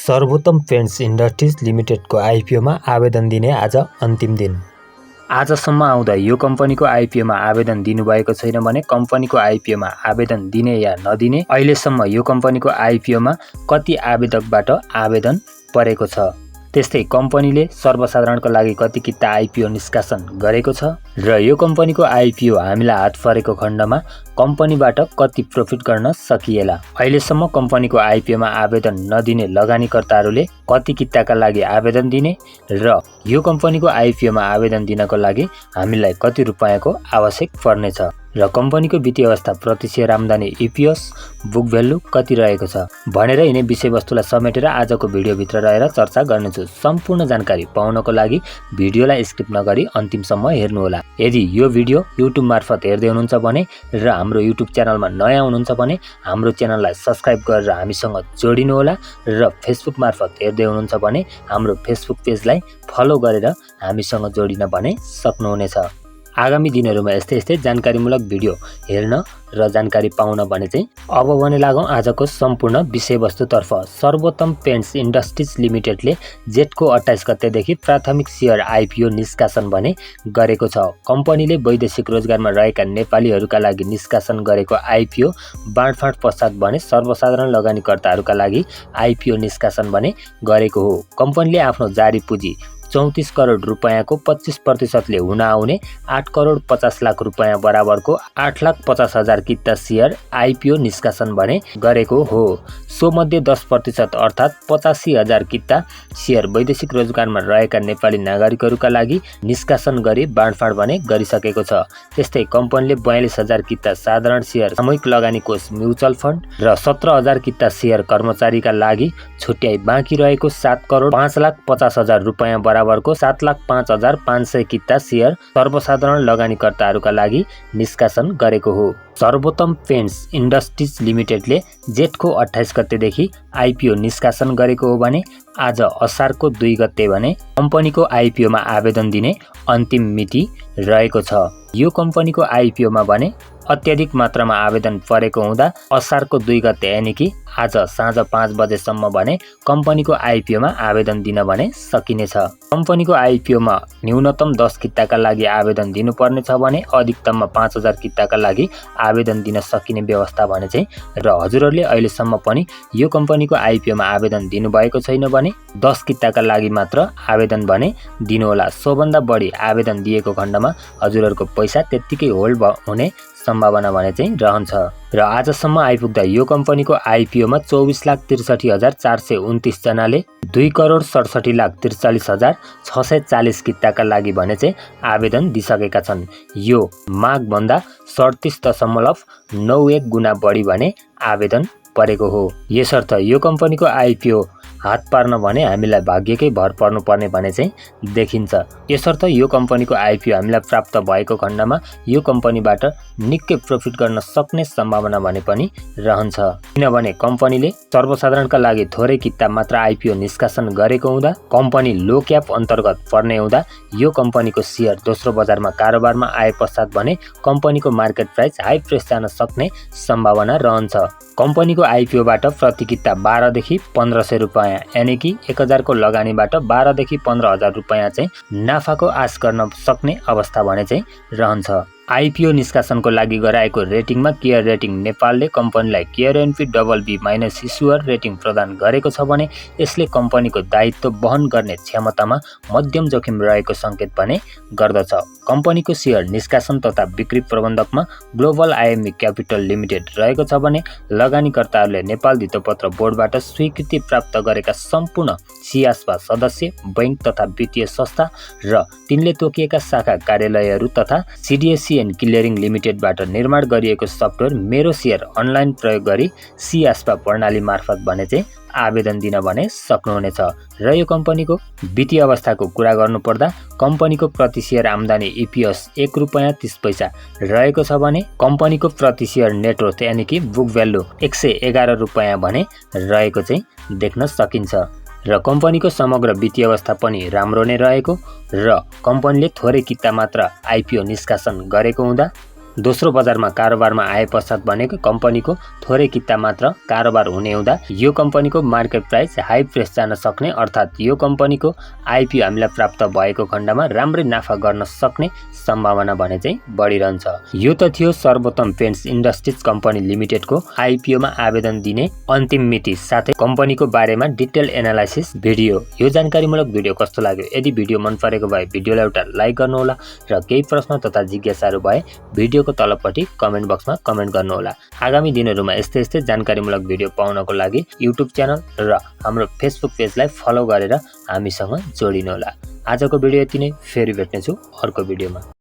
सर्वोत्तम paints industries लिमिटेडको आइपिओमा आवेदन दिने आज अन्तिम दिन। आजसम्म आउँदा यो कम्पनीको आइपिओमा आवेदन दिनुभएको छैन भने कम्पनीको आइपिओमा आवेदन दिने या नदिने, अहिलेसम्म यो कम्पनीको आइपिओमा कति आवेदकबाट आवेदन परेको छ, त्यस्तै कम्पनीले सर्वसाधारणको लागि कति किता आइपिओ निष्कासन गरेको छ र यो कम्पनीको आइपिओ हामीलाई हात परेको खण्डमा कम्पनीबाट कति प्रफिट गर्न सकिएला, अहिलेसम्म कम्पनीको आइपिओमा आवेदन नदिने लगानीकर्ताहरूले कति किताका लागि आवेदन दिने र यो कम्पनीको आइपिओमा आवेदन दिनको लागि हामीलाई कति रुपैयाँको आवश्यक पर्नेछ र कम्पनीको वित्तीय अवस्था, प्रति शेयर आम्दानी, इपिएस, बुक भ्यालु कति रहेको छ भनेर यिनै विषयवस्तुलाई समेटेर आजको भिडियोभित्र रहेर चर्चा गर्नेछु। सम्पूर्ण जानकारी पाउनको लागि भिडियोलाई स्किप नगरी अन्तिमसम्म हेर्नुहोला। यदि यो भिडियो युट्युब मार्फत हेर्दै हुनुहुन्छ भने र हाम्रो युट्युब च्यानलमा नयाँ हुनुहुन्छ भने हाम्रो च्यानललाई सब्स्क्राइब गरेर हामीसँग जोडिनुहोला र फेसबुक मार्फत हेर्दै हुनुहुन्छ भने हाम्रो फेसबुक पेजलाई फलो गरेर हामीसँग जोडिन भने सक्नुहुनेछ। आगामी दिनहरूमा यस्तै जानकारीमूलक भिडियो हेर्न र जानकारी पाउन भने चाहिँ अब भने लागौँ आजको सम्पूर्ण विषयवस्तुतर्फ। सर्वोत्तम पेन्ट्स इन्डस्ट्रिज लिमिटेडले जेठको 28 गतेदेखि प्राथमिक सेयर आइपिओ निष्कासन भने गरेको छ। कम्पनीले वैदेशिक रोजगारमा रहेका नेपालीहरूका लागि निष्कासन गरेको आइपिओ बाँडफाँड पश्चात भने सर्वसाधारण लगानीकर्ताहरूका लागि आइपिओ निष्कासन भने गरेको हो। कम्पनीले आफ्नो जारी पुँजी 34 करोड रुपैयाँको 25% हुन आउने 8 करोड 50 लाख रुपैयाँ बराबरको 8,50,000 किता सेयर आइपिओ निष्कासन भने गरेको हो। सो मध्ये 10% अर्थात् 85,000 किता सेयर वैदेशिक रोजगारमा रहेका नेपाली नागरिकहरूका लागि निष्कासन गरी बाँडफाँड भने गरिसकेको छ। त्यस्तै कम्पनीले 42,000 किता साधारण सेयर सामूहिक लगानी कोष म्युचुअल फन्ड र 17,000 किता सेयर कर्मचारीका लागि छुट्याई बाँकी रहेको 7 करोड 5,50,000 रुपैयाँ बराबरको 7,05,500 किता सेयर सर्वसाधारण लगानीकर्ताहरूका लागि निष्कासन गरेको हो। सर्वोत्तम पेन्ट्स इन्डस्ट्रिज लिमिटेडले जेठको 28 गतेदेखि आइपिओ निष्कासन गरेको हो भने आज असारको 2 गते भने कम्पनीको आइपिओमा आवेदन दिने अन्तिम मिति रहेको छ। यो कम्पनीको आइपिओमा भने अत्याधिक मात्रामा आवेदन परेको हुँदा असारको 2 गते यानि कि आज साँझ 5 बजेसम्म भने कम्पनीको आइपिओमा आवेदन दिन भने सकिनेछ। कम्पनीको आइपिओमा न्यूनतम 10 किताका लागि आवेदन दिनुपर्ने छ भने अधिकतममा 5,000 किताका लागि आवेदन दिन सकिने व्यवस्था भने चाहिँ र हजुरहरूले अहिलेसम्म पनि यो कम्पनीको आइपिओमा आवेदन दिनुभएको छैन भने 10 किताका लागि मात्र आवेदन भने दिनुहोला। सोभन्दा बढी आवेदन दिएको खण्डमा हजुरहरूको पैसा त्यत्तिकै होल्ड हुने सम्भावना भने चाहिँ रहन्छ र आजसम्म आइपुग्दा यो कम्पनीको आइपिओमा 24,63,429 जनाले 2 करोड 67,43,640 किताका लागि भने चाहिँ आवेदन दिइसकेका छन्। यो मागभन्दा 37.91 गुणा बढी भने आवेदन परेको हो। यसर्थ यो कम्पनीको आइपिओ हात पार्न भने हामीलाई भाग्यकै भर पर्नुपर्ने भने चाहिँ देखिन्छ। यसर्थ यो कम्पनीको आइपिओ हामीलाई प्राप्त भएको खण्डमा यो कम्पनीबाट निकै प्रफिट गर्न सक्ने सम्भावना भने पनि रहन्छ। किनभने कम्पनीले सर्वसाधारणका लागि थोरै किता मात्र आइपिओ निष्कासन गरेको हुँदा, कम्पनी लो क्याप अन्तर्गत पर्ने हुँदा यो कम्पनीको सेयर दोस्रो बजारमा कारोबारमा आए पश्चात भने कम्पनीको मार्केट प्राइस हाई प्रेस जान सक्ने सम्भावना रहन्छ। कम्पनीको आइपिओबाट प्रति किता 12 देखि 1,500 रुपैयाँ यानि कि 1,000 को लगानीबाट 12 देखि 15,000 रुपैयाँ चाहिँ नाफाको आश गर्न सक्ने अवस्था भने चाहिँ रहन्छ। आइपिओ निष्कासनको लागि गराएको रेटिङमा केयर रेटिङ नेपालले कम्पनीलाई केयर एनपी BB- इस्युअर रेटिङ प्रदान गरेको छ भने यसले कम्पनीको दायित्व वहन गर्ने क्षमतामा मध्यम जोखिम रहेको सङ्केत पनि गर्दछ। कम्पनीको सेयर निष्कासन तथा बिक्री प्रबन्धकमा ग्लोबल आइएमई क्यापिटल लिमिटेड रहेको छ भने लगानीकर्ताहरूले नेपाल धितोपत्र बोर्डबाट स्वीकृति प्राप्त गरेका सम्पूर्ण सिआस्पा सदस्य, बैंक तथा वित्तीय संस्था र तिनले तोकिएका शाखा कार्यालयहरू तथा सिडिएससी एन्ड क्लियरिङ लिमिटेडबाट निर्माण गरिएको सफ्टवेयर मेरो सेयर अनलाइन प्रयोग गरी सिआस्पा प्रणाली मार्फत भने चाहिँ आवेदन दिन भने सक्नुहुनेछ। र यो कम्पनीको वित्तीय अवस्थाको कुरा गर्नुपर्दा कम्पनीको प्रति शेयर आम्दानी इपिएस 1 रुपैयाँ 30 पैसा रहेको छ भने कम्पनीको प्रति शेयर नेटवर्थ यानि कि बुक भ्यालु 111 रुपैयाँ भने रहेको चाहिँ देख्न सकिन्छ र कम्पनीको समग्र वित्तीय अवस्था पनि राम्रो नै रहेको र कम्पनीले थोरै किता मात्र आइपिओ निष्कासन गरेको हुँदा दोस्रो बजारमा कारोबारमा आए पश्चात भनेको कम्पनीको थोरै किता मात्र कारोबार हुने हुँदा यो कम्पनीको मार्केट प्राइस हाई प्रेस जान सक्ने, अर्थात् यो कम्पनीको आइपिओ हामीलाई प्राप्त भएको खण्डमा राम्रै नाफा गर्न सक्ने सम्भावना भने चाहिँ बढिरहन्छ। यो त थियो सर्वोत्तम पेन्ट्स इन्डस्ट्रिज कम्पनी लिमिटेडको आइपिओमा आवेदन दिने अन्तिम मिति साथै कम्पनीको बारेमा डिटेल एनालाइसिस भिडियो। यो जानकारीमूलक भिडियो कस्तो लाग्यो? यदि भिडियो मन परेको भए भिडियोलाई एउटा लाइक गर्नुहोला र केही प्रश्न तथा जिज्ञासाहरू भए भिडियोको तलपट्टि कमेन्ट बक्समा कमेन्ट गर्नुहोला। आगामी दिनहरूमा यस्तै जानकारीमूलक भिडियो पाउनको लागि युट्युब च्यानल र हाम्रो फेसबुक पेजलाई फलो गरेर हामीसँग जोडिनुहोला। आजको भिडियो यति नै, फेरि भेट्नेछु अर्को भिडियोमा।